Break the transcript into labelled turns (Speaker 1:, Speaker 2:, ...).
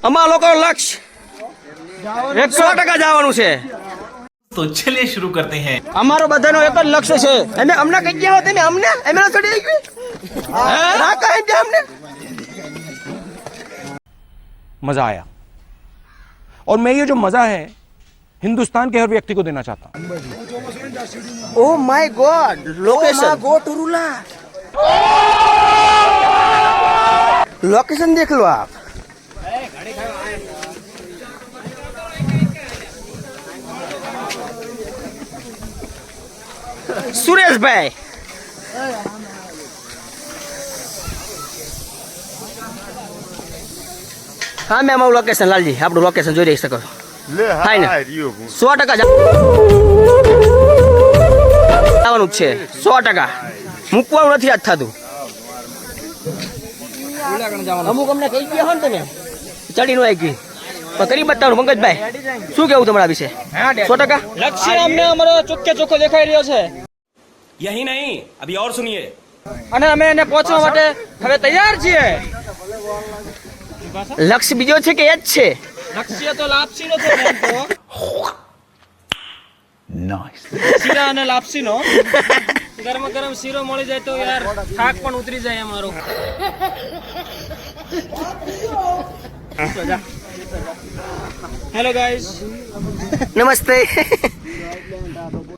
Speaker 1: અમારા લોકોનું લક્ષ્ય 100% જવાનું છે.
Speaker 2: तो चलिए शुरू करते हैं.
Speaker 1: અમારો બધાનો એક જ લક્ષ્ય છે. અને અમને કઈ ગયા હોત ને અમને એમને છોડી આવી ના કહે કે અમને
Speaker 3: मजा आया और मैं ये जो मजा है हिंदुस्तान के हर व्यक्ति को देना चाहता हूँ.
Speaker 1: ઓ માય ગોડ લોકેશન ગો ટુરુલા लोकेशन देख लो आप. सुरेश भाई हाँ मैं અમારું લોકેશન લાલજી આપણું લોકેશન જોઈ રહી શકો ફાઇનલ 100% જવાનું જ છે 100% મૂકવાનું નથી આજ થતું. અમુક અમને કહી ગયા હો ને તમે ચડી નો આવી પણ કરી બતાવું પંકજભાઈ શું કેવું તમારા વિશે 100%
Speaker 4: લક્ષ્ય અમને અમારો ચોખ્ખે ચોખ્ખો દેખાઈ રહ્યો છે
Speaker 2: यही नहीं, अभी और सुनिए.
Speaker 4: અને અમે એને પહોંચવા માટે હવે તૈયાર છીએ.
Speaker 1: લક્ષ્ય બીજો છે કે એ જ છે?
Speaker 4: લક્ષ્ય તો લાપસીનો છે બેન તો. શીરા અને લાપસીનો ગરમ ગરમ શીરો મળી જાય તો યાર થાક પણ ઉતરી જાય અમારો. હેલો ગાઈસ
Speaker 1: નમસ્તે.